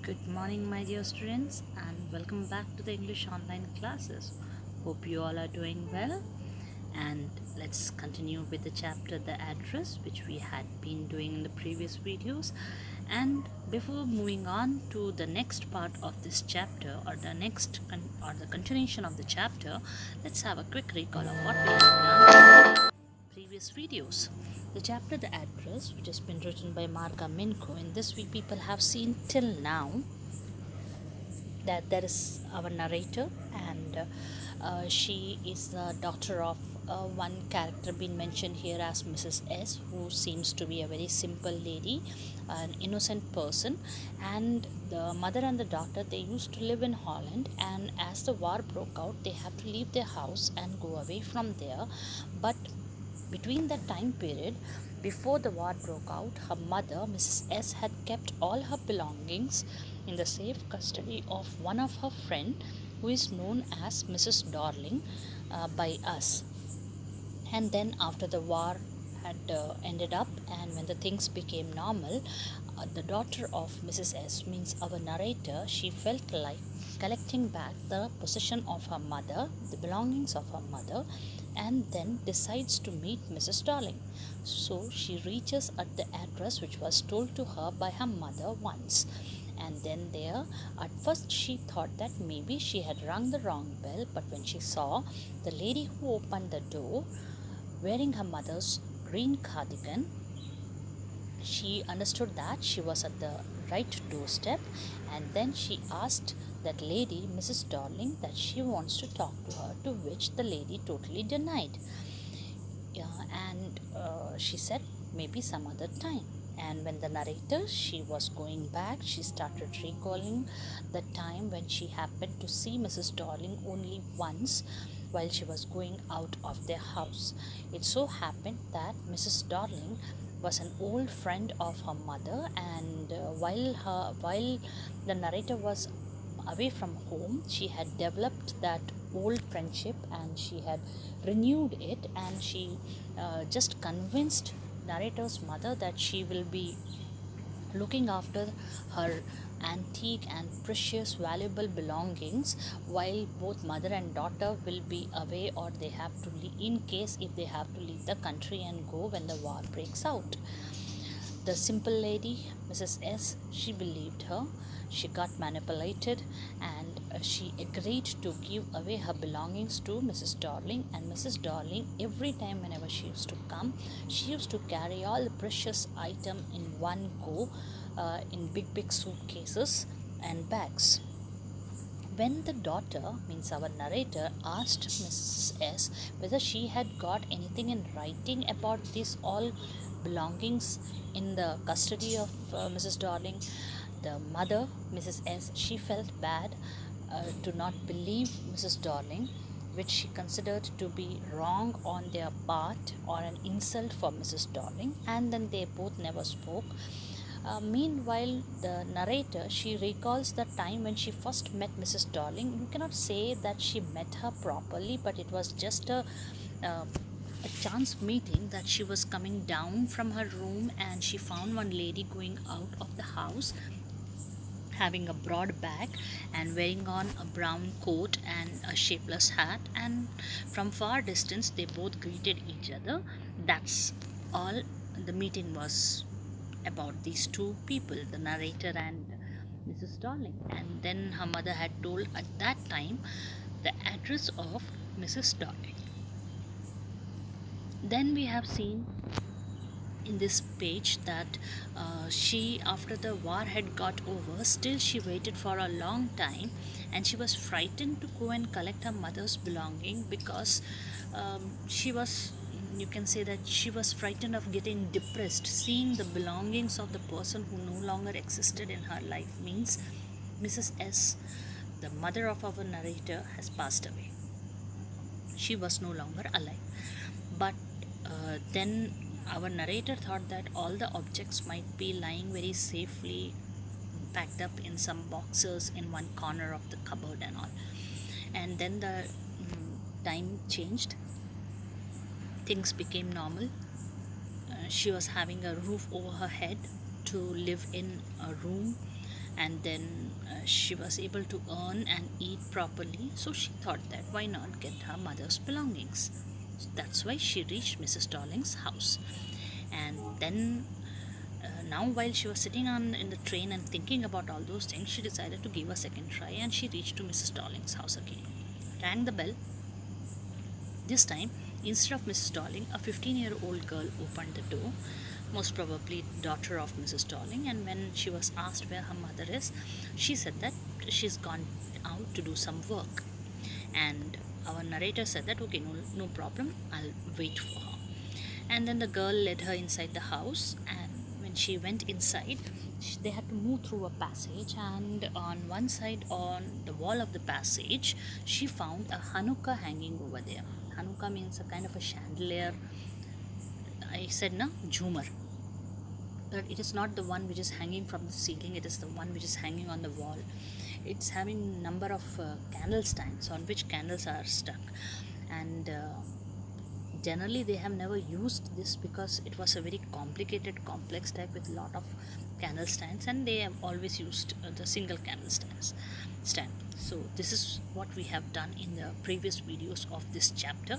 Good morning, my dear students, and welcome back to the English online classes. Hope you all are doing well. And let's continue with the chapter The Address, which we had been doing in the previous videos. And before moving on to the next part of this chapter, or the continuation of the chapter, let's have a quick recall of what we have done in the previous videos. The chapter The Address, which has been written by Marga Minko, in this we people have seen till now that there is our narrator, and she is the daughter of one character being mentioned here as Mrs. S, who seems to be a very simple lady, an innocent person. And the mother and the daughter, they used to live in Holland, and as the war broke out, they had to leave their house and go away from there. But between that time period, before the war broke out, her mother, Mrs. S, had kept all her belongings in the safe custody of one of her friend, who is known as Mrs. Darling by us. And then after the war had ended up, and when the things became normal, the daughter of Mrs. S, means our narrator, she felt like collecting back the possession of her mother, the belongings of her mother, and then decides to meet Mrs. Darling. So she reaches at the address which was told to her by her mother once. And then there, at first she thought that maybe she had rung the wrong bell, but when she saw the lady who opened the door wearing her mother's green cardigan, she understood that she was at the right doorstep. And then she asked that lady, Mrs. Darling, that she wants to talk to her, to which the lady totally denied. And she said maybe some other time. And when the narrator, she was going back, she started recalling the time when she happened to see Mrs. Darling only once while she was going out of their house. It so happened that Mrs. Darling was an old friend of her mother, and while the narrator was away from home, she had developed that old friendship, and she had renewed it, and she just convinced narrator's mother that she will be looking after her antique and precious valuable belongings while both mother and daughter will be away, or they have to in case if they have to leave the country and go when the war breaks out. The simple lady, Mrs. S, she believed her. She got manipulated, and she agreed to give away her belongings to Mrs. Darling. And Mrs. Darling, every time whenever she used to come, she used to carry all the precious item in one go, in big suitcases and bags. When the daughter, means our narrator, asked Mrs. S whether she had got anything in writing about these all belongings in the custody of Mrs. Darling, the mother, Mrs. S, she felt bad to not believe Mrs. Darling, which she considered to be wrong on their part or an insult for Mrs. Darling, and then they both never spoke. Meanwhile, the narrator, she recalls the time when she first met Mrs. Darling. You cannot say that she met her properly, but it was just a chance meeting, that she was coming down from her room and she found one lady going out of the house having a broad bag and wearing on a brown coat and a shapeless hat, and from far distance they both greeted each other. That's all the meeting was about, these two people, the narrator and Mrs. Darling. And then her mother had told at that time the address of Mrs. Darling. Then we have seen in this page that she, after the war had got over, still she waited for a long time, and she was frightened to go and collect her mother's belonging, because she was, you can say that she was frightened of getting depressed seeing the belongings of the person who no longer existed in her life, means Mrs. S, the mother of our narrator, has passed away. She was no longer alive. But then our narrator thought that all the objects might be lying very safely packed up in some boxes in one corner of the cupboard and all. And then the time changed, things became normal. She was having a roof over her head to live in a room, and then she was able to earn and eat properly, so she thought that why not get her mother's belongings. So that's why she reached Mrs. Darling's house. And then now while she was sitting on in the train and thinking about all those things, she decided to give a second try, and she reached to Mrs. Darling's house again, rang the bell. This time, instead of Mrs. Darling, a 15-year-old girl opened the door, most probably daughter of Mrs. Darling. And when she was asked where her mother is, she said that she's gone out to do some work. And our narrator said that okay, no problem, I'll wait for her. And then the girl led her inside the house, and when she went inside, they had to move through a passage, and on one side on the wall of the passage she found a Hanukkah hanging over there. Hanukkah means a kind of a chandelier. I said na, jhumar, but it is not the one which is hanging from the ceiling, it is the one which is hanging on the wall. It's having number of candle stands on which candles are stuck, and generally they have never used this because it was a very complicated complex type with lot of candle stands, and they have always used the single candle stand. So this is what we have done in the previous videos of this chapter.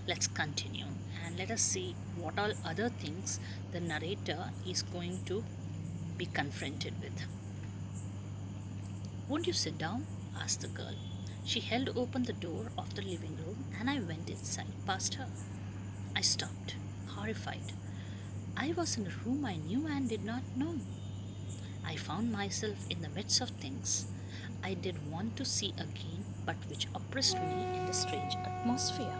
Let's continue and let us see what all other things the narrator is going to be confronted with. Won't you sit down? Asked the girl. She held open the door of the living room, and I went inside past her. I stopped, horrified. I was in a room I knew and did not know. I found myself in the midst of things I did want to see again, but which oppressed me in the strange atmosphere,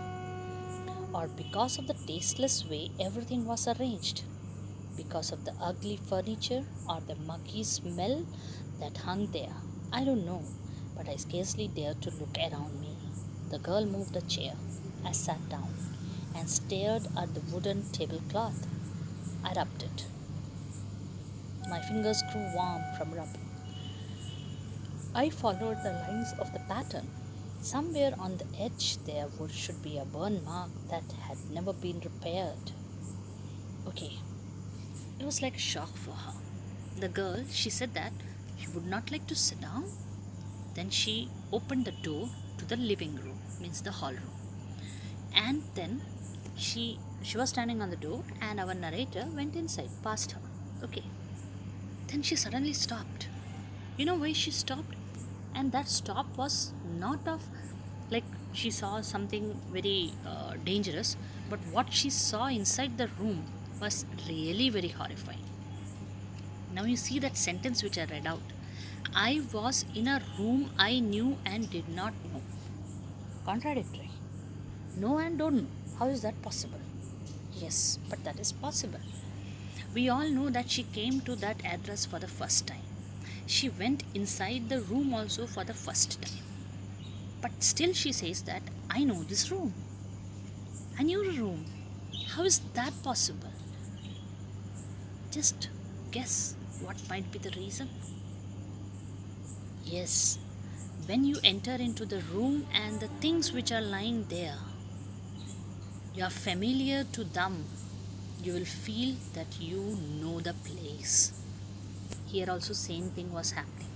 or because of the tasteless way everything was arranged, because of the ugly furniture or the muggy smell that hung there. I don't know, but I scarcely dared to look around me. The girl moved a chair. I sat down and stared at the wooden tablecloth. I rubbed it. My fingers grew warm from rubbing. I followed the lines of the pattern. Somewhere on the edge there should be a burn mark that had never been repaired. Okay, it was like a shock for her. The girl, she said that she would not like to sit down. Then she opened the door to the living room, means the hall room. And then she was standing on the door, and our narrator went inside past her. Okay. Then she suddenly stopped. You know why she stopped? And that stop was not of like she saw something very dangerous, but what she saw inside the room was really very horrifying. Now you see that sentence which I read out. I was in a room I knew and did not know. Contradictory. Know and don't know. How is that possible? Yes, but that is possible. We all know that she came to that address for the first time. She went inside the room also for the first time. But still she says that I know this room. I knew the room. How is that possible? Just guess what might be the reason. Yes, when you enter into the room and the things which are lying there, you are familiar to them, you will feel that you know the place. Here also same thing was happening.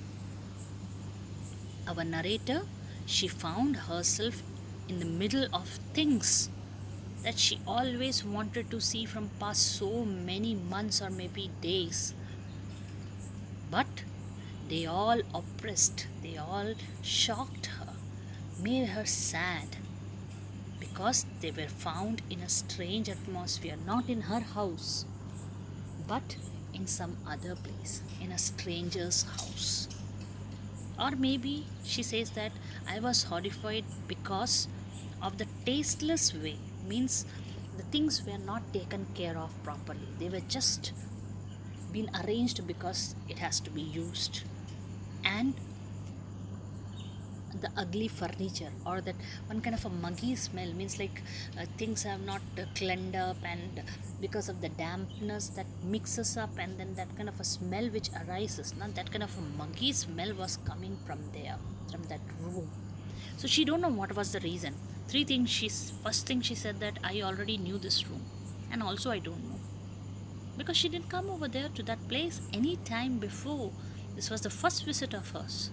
Our narrator, she found herself in the middle of things that she always wanted to see from past so many months or maybe days. But they all oppressed, they all shocked her, made her sad, because they were found in a strange atmosphere, not in her house, but in some other place, in a stranger's house. Or maybe she says that I was horrified because of the tasteless way, means the things were not taken care of properly. They were just been arranged because it has to be used. And the ugly furniture, or that one kind of a muggy smell, means like things have not cleaned up, and because of the dampness that mixes up, and then that kind of a smell which arises, now that kind of a muggy smell was coming from there, from that room. So she don't know what was the reason. First thing she said that I already knew this room, and also I don't know, because she didn't come over there to that place any time before. This was the first visit of hers.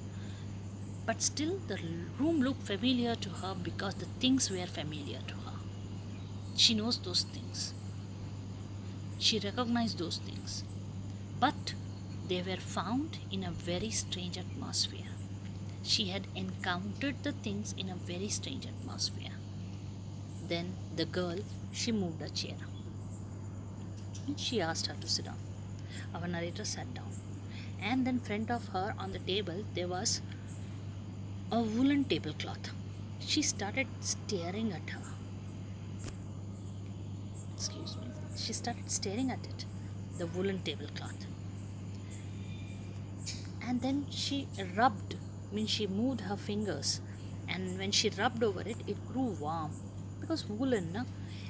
But still, the room looked familiar to her because the things were familiar to her. She knows those things. She recognized those things. But they were found in a very strange atmosphere. She had encountered the things in a very strange atmosphere. Then the girl, she moved a chair. And she asked her to sit down. Our narrator sat down. And in front of her on the table there was a woolen tablecloth. She started staring at her. Excuse me. She started staring at it, the woolen tablecloth. And then she rubbed, she moved her fingers, and when she rubbed over it, it grew warm because woolen, na?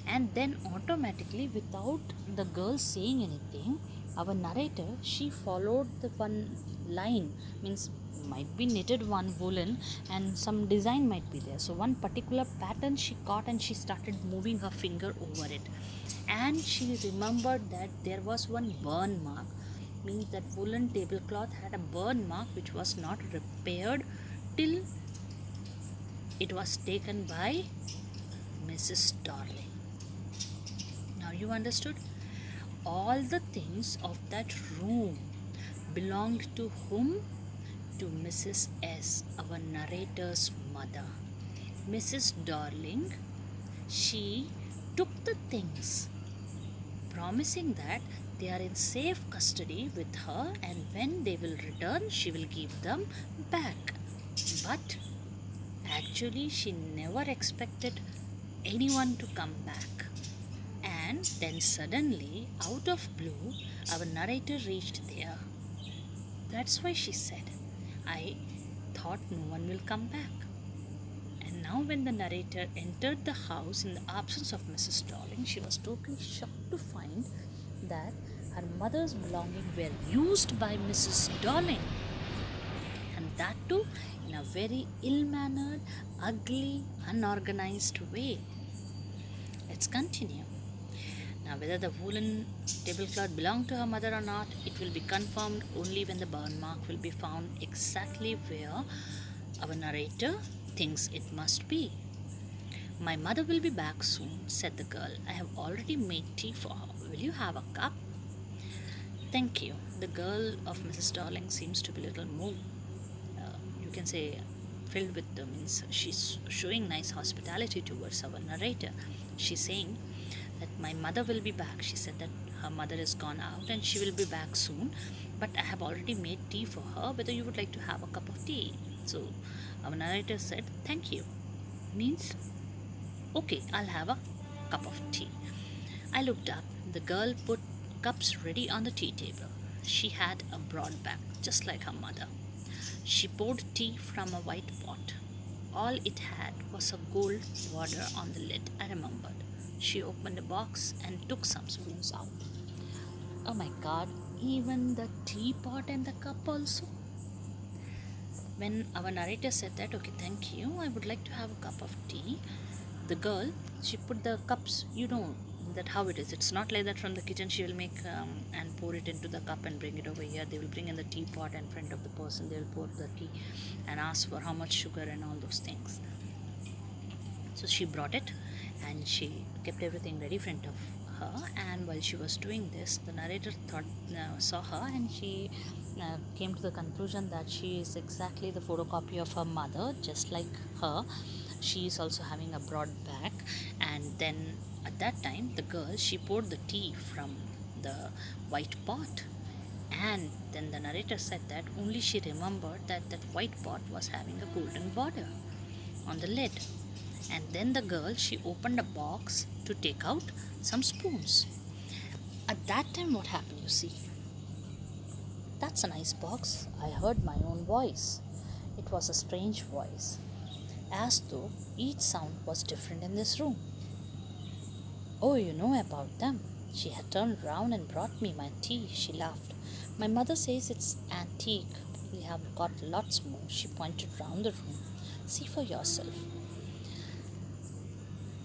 And then automatically, without the girl saying anything, our narrator, she followed the one line, might be knitted one woolen and some design might be there, so one particular pattern she caught and she started moving her finger over it, and she remembered that there was one burn mark, means that woolen tablecloth had a burn mark which was not repaired till it was taken by Mrs. Darling. Now you understood? All the things of that room belonged to whom? To Mrs. S., our narrator's mother. Mrs. Darling, she took the things, promising that they are in safe custody with her, and when they will return, she will give them back. But actually, she never expected anyone to come back. And then suddenly, out of blue, our narrator reached there. That's why she said, I thought no one will come back. And now when the narrator entered the house in the absence of Mrs. Darling, she was totally shocked to find that her mother's belongings were used by Mrs. Darling. And that too in a very ill-mannered, ugly, unorganized way. Let's continue. Now, whether the woolen tablecloth belonged to her mother or not, it will be confirmed only when the burn mark will be found exactly where our narrator thinks it must be. My mother will be back soon, said the girl. I have already made tea for her. Will you have a cup? Thank you. The girl of Mrs. Darling seems to be a little more, you can say, filled with means she's showing nice hospitality towards our narrator. She's saying that my mother will be back. She said that her mother is gone out and she will be back soon, but I have already made tea for her, whether you would like to have a cup of tea. So our narrator said, thank you, means okay, I'll have a cup of tea. I looked up. The girl put cups ready on the tea table. She had a broad back, just like her mother. She poured tea from a white pot. All it had was a gold border on the lid, I remembered. She opened a box and took some spoons out. Oh my god, even the teapot and the cup also? When our narrator said that, okay, thank you, I would like to have a cup of tea, the girl, she put the cups, that how it is. It's not like that from the kitchen she will make and pour it into the cup and bring it over here. They will bring in the teapot in front of the person. They will pour the tea and ask for how much sugar and all those things. So she brought it and she kept everything ready in front of her. And while she was doing this, the narrator saw her, and she came to the conclusion that she is exactly the photocopy of her mother, just like her. She is also having a broad back. And then at that time, the girl, she poured the tea from the white pot, and then the narrator said that only she remembered that that white pot was having a golden border on the lid. And then the girl, she opened a box to take out some spoons. At that time, what happened, you see? That's a nice box. I heard my own voice. It was a strange voice, as though each sound was different in this room. Oh, you know about them. She had turned round and brought me my tea. She laughed. My mother says it's antique. We have got lots more. She pointed round the room. See for yourself.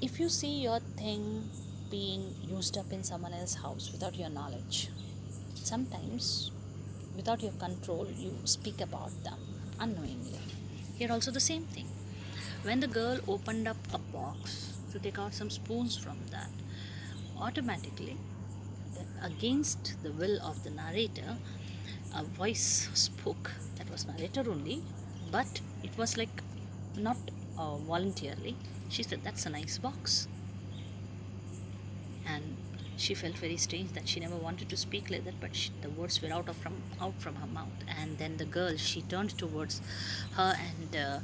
If you see your thing being used up in someone else's house without your knowledge, sometimes without your control, you speak about them unknowingly. Here also the same thing. When the girl opened up a box to take out some spoons from that, automatically, against the will of the narrator, a voice spoke. That was narrator only, but it was like not voluntarily. She said, "That's a nice box." And she felt very strange that she never wanted to speak like that, but the words were out from her mouth. And then the girl, she turned towards her, and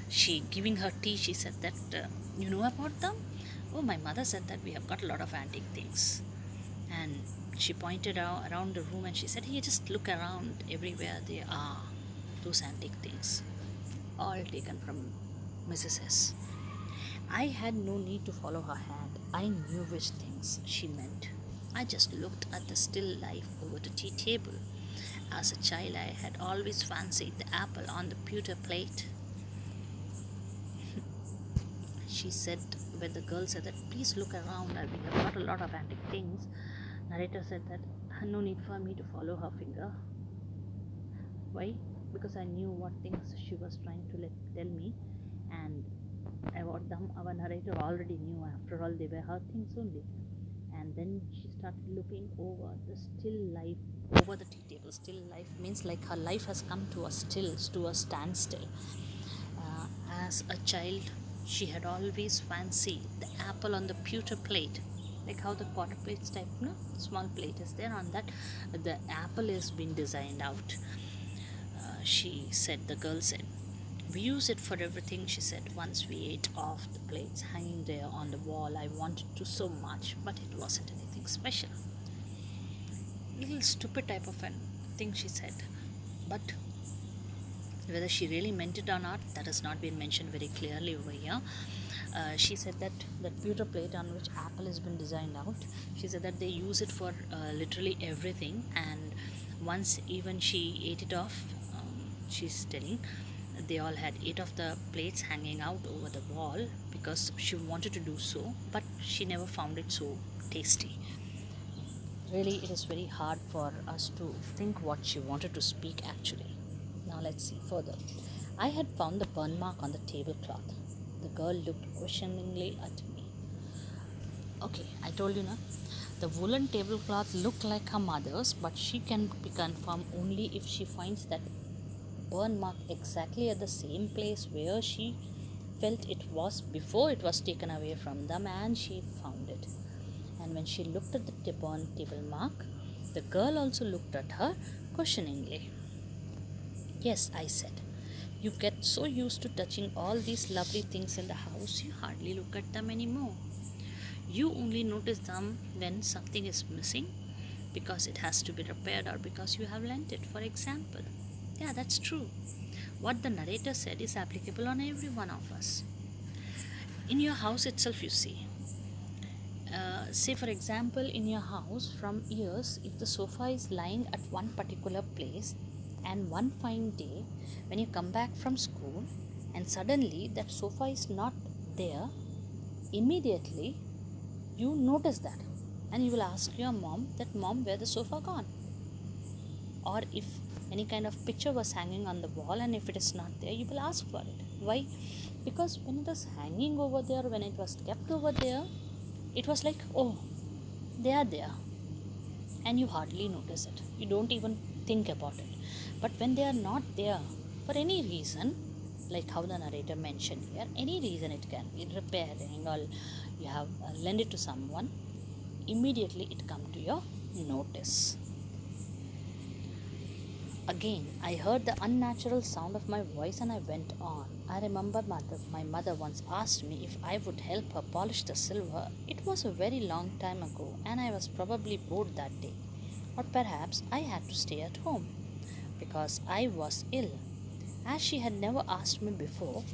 she giving her tea, she said that, "You know about them? Oh, my mother said that we have got a lot of antique things." And she pointed out around the room, and she said, "Here, just look around. Everywhere they are, those antique things, all taken from Mrs. S." I had no need to follow her hand. I knew which things she meant. I just looked at the still life over the tea table. As a child, I had always fancied the apple on the pewter plate. She said, when the girl said that, "Please look around, we have got a lot of antique things." Narrator said that, "No need for me to follow her finger." Why? Because I knew what things she was trying to tell me, and about them our narrator already knew. After all, they were her things only. And then she started looking over the still life over the tea table. Still life means like her life has come to a standstill. As a child, she had always fancied the apple on the pewter plate, like how the quarter plates type, no, small plate is there. On that, the apple is being designed out. She said, the girl said, "We use it for everything." She said, "Once we ate off the plates hanging there on the wall. I wanted to so much, but it wasn't anything special." Little stupid type of a thing, she said. But whether she really meant it or not, that has not been mentioned very clearly over here. She said that pewter plate on which apple has been designed out, she said that they use it for literally everything. And once even she ate it off, she's telling, they all had ate off the plates hanging out over the wall because she wanted to do so, but she never found it so tasty. Really, it is very hard for us to think what she wanted to speak actually. Now let's see further. I had found the burn mark on the tablecloth. The girl looked questioningly at me. Okay, I told you, na, the woolen tablecloth looked like her mother's, but she can be confirmed only if she finds that burn mark exactly at the same place where she felt it was before it was taken away from them, and she found it. And when she looked at the burn table mark, the girl also looked at her questioningly. "Yes," I said. "You get so used to touching all these lovely things in the house, you hardly look at them anymore. You only notice them when something is missing, because it has to be repaired or because you have lent it, for example." Yeah, that's true. What the narrator said is applicable on every one of us. In your house itself, you see. Say, for example, in your house, from years, if the sofa is lying at one particular place, and one fine day when you come back from school and suddenly that sofa is not there, immediately you notice that, and you will ask your mom that, "Mom, where the sofa gone?" Or if any kind of picture was hanging on the wall, and if it is not there, you will ask for it. Why? Because when it was hanging over there, when it was kept over there, it was like, "Oh, they are there," and you hardly notice it. You don't even think about it. But when they are not there, for any reason, like how the narrator mentioned here, any reason, it can be repairing or you have lent it to someone, immediately it come to your notice. Again, I heard the unnatural sound of my voice, and I went on. I remember my mother once asked me if I would help her polish the silver. It was a very long time ago, and I was probably bored that day. Or perhaps I had to stay at home because I was ill. As she had never asked me before,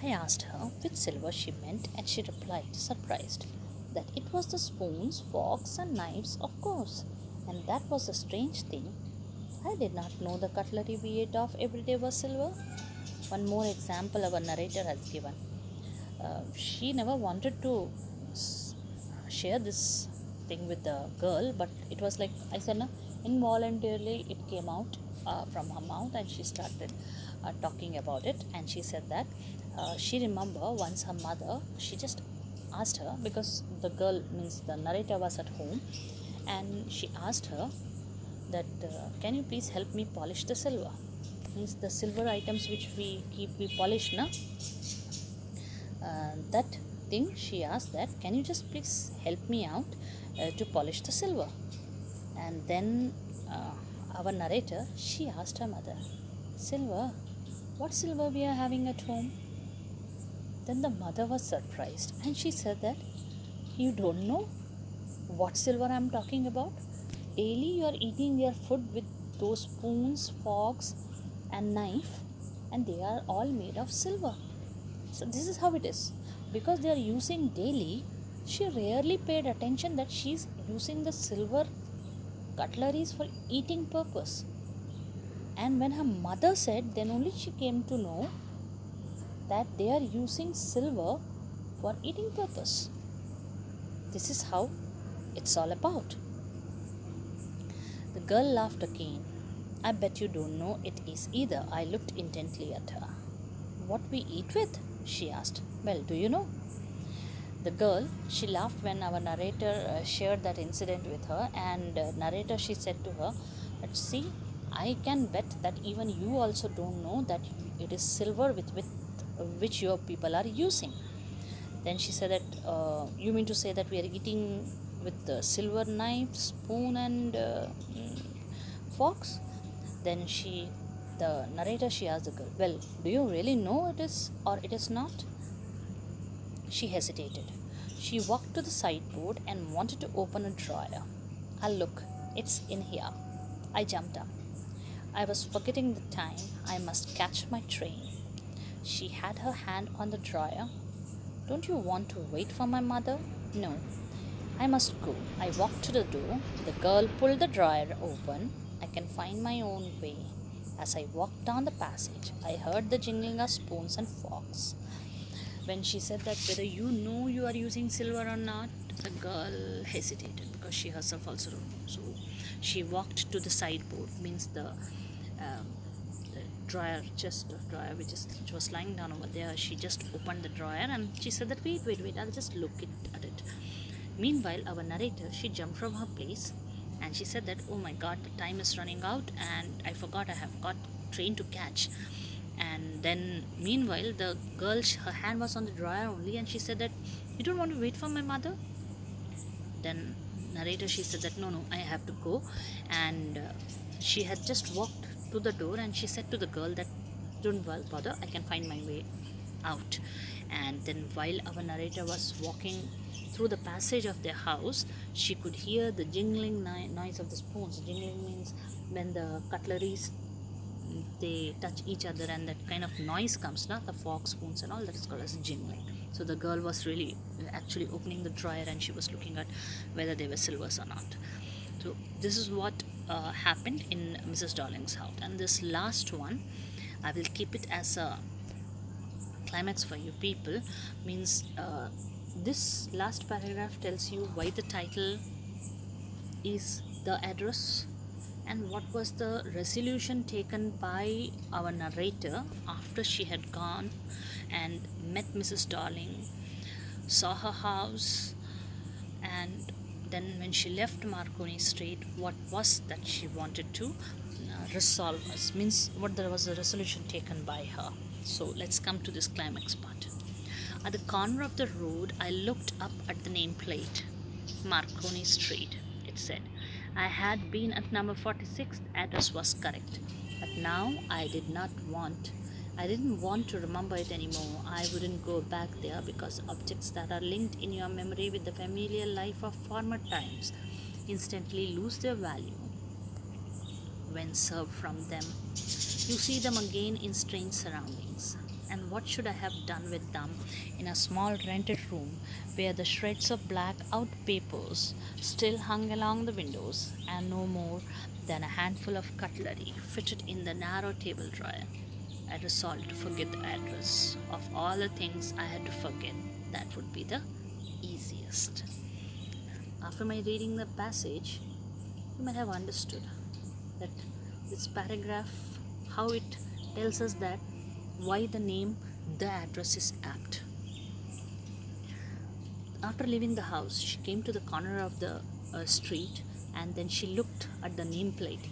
I asked her which silver she meant, and she replied, surprised, that it was the spoons, forks, and knives, of course. And that was a strange thing. I did not know the cutlery we ate off every day was silver. One more example our narrator has given. She never wanted to share this thing with the girl, but it was like, I said, no, Involuntarily, it came out from her mouth, and she started talking about it. And she said that she remember once her mother, she just asked her, because the girl, means the narrator, was at home, and she asked her that can you please help me polish the silver, means the silver items which we polish now, that thing. She asked that, can you just please help me out to polish the silver. And then our narrator, she asked her mother, silver, what silver we are having at home? Then the mother was surprised, and she said that, you don't know what silver I'm talking about? Daily you are eating your food with those spoons, forks and knife, and they are all made of silver. So this is how it is. Because they are using daily, she rarely paid attention that she's using the silver cutleries for eating purpose. And when her mother said, then only she came to know that they are using silver for eating purpose. This is how it's all about. The girl laughed again. I bet you don't know it is either. I looked intently at her. What we eat with? She asked. Well, do you know? The girl, she laughed when our narrator shared that incident with her, and narrator, she said to her, let's see, I can bet that even you also don't know that it is silver with which your people are using. Then she said that, you mean to say that we are eating with the silver knife, spoon and forks? Then the narrator, she asked the girl, well, do you really know it is or it is not? She hesitated. She walked to the sideboard and wanted to open a drawer. Look, it's in here. I jumped up. I was forgetting the time. I must catch my train. She had her hand on the drawer. Don't you want to wait for my mother? No. I must go. I walked to the door. The girl pulled the drawer open. I can find my own way. As I walked down the passage, I heard the jingling of spoons and forks. When she said that whether you know you are using silver or not, the girl hesitated because she herself also don't know. So she walked to the sideboard, means the drawer, chest of drawer which was lying down over there. She just opened the drawer and she said that wait, I'll just look at it. Meanwhile, our narrator, she jumped from her place and she said that, oh my god, the time is running out and I forgot I have got train to catch. And then meanwhile, the girl, her hand was on the drawer only, and she said that, you don't want to wait for my mother? Then narrator, she said that, no, I have to go. And she had just walked to the door and she said to the girl that, don't bother, I can find my way out. And then while our narrator was walking through the passage of their house, she could hear the jingling noise of the spoons. Jingling means when the cutleries, they touch each other and that kind of noise comes, the fork, spoons and all, that is called as jingling. So the girl was really actually opening the drawer and she was looking at whether they were silvers or not. So this is what happened in Mrs. Darling's house. And this last one, I will keep it as a climax for you people, means this last paragraph tells you why the title is The Address and what was the resolution taken by our narrator after she had gone and met Mrs. Darling, saw her house, and then when she left Marconi Street, what was that she wanted to resolve us, means what there was a resolution taken by her. So let's come to this climax part. At the corner of the road, I looked up at the nameplate. Marconi Street, it said. I had been at number 46, the address was correct. But now I didn't want to remember it anymore. I wouldn't go back there because objects that are linked in your memory with the familiar life of former times instantly lose their value when served from them. You see them again in strange surroundings. And what should I have done with them in a small rented room where the shreds of black out papers still hung along the windows and no more than a handful of cutlery fitted in the narrow table drawer? I resolved to forget the address. Of all the things I had to forget, that would be the easiest. After my reading the passage, you might have understood that this paragraph, how it tells us that why the name, the address is apt. After leaving the house, she came to the corner of the street, and then she looked at the nameplate,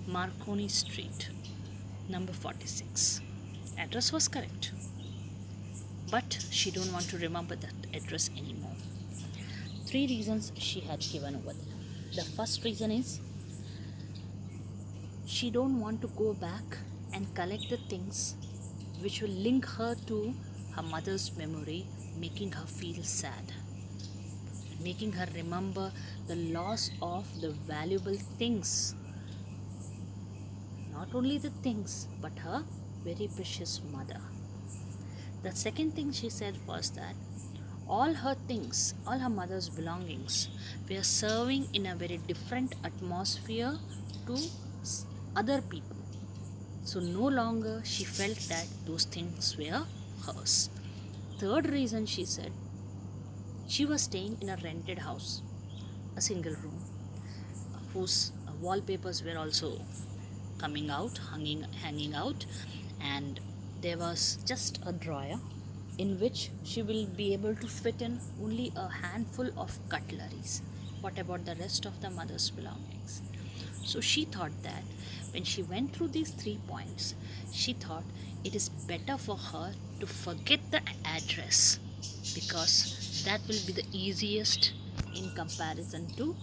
Marconi Street, number 46. Address was correct, but she don't want to remember that address anymore. 3 reasons she had given over there. The first reason is she don't want to go back and collect the things which will link her to her mother's memory, making her feel sad, making her remember the loss of the valuable things. Not only the things, but her very precious mother. The second thing she said was that all her things, all her mother's belongings, were serving in a very different atmosphere to other people. So no longer she felt that those things were hers. Third reason she said, she was staying in a rented house, a single room, whose wallpapers were also coming out, hanging out, and there was just a drawer in which she will be able to fit in only a handful of cutleries. What about the rest of the mother's belongings? So she thought that when she went through these 3 points, she thought it is better for her to forget the address, because that will be the easiest in comparison to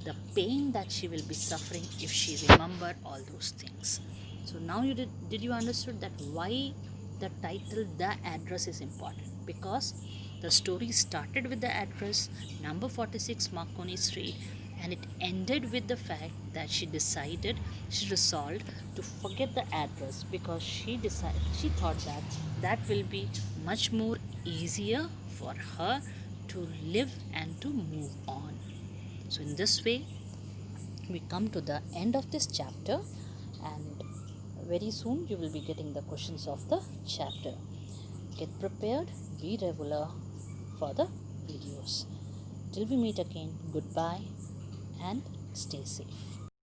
the pain that she will be suffering if she remembered all those things. So now did you understood that why the title The Address is important? Because the story started with the address number 46 Marconi Street, and it ended with the fact that she resolved to forget the address, because she thought that that will be much more easier for her to live and to move on. So in this way, we come to the end of this chapter, and very soon you will be getting the questions of the chapter. Get prepared, be regular for the videos. Till we meet again, goodbye and stay safe.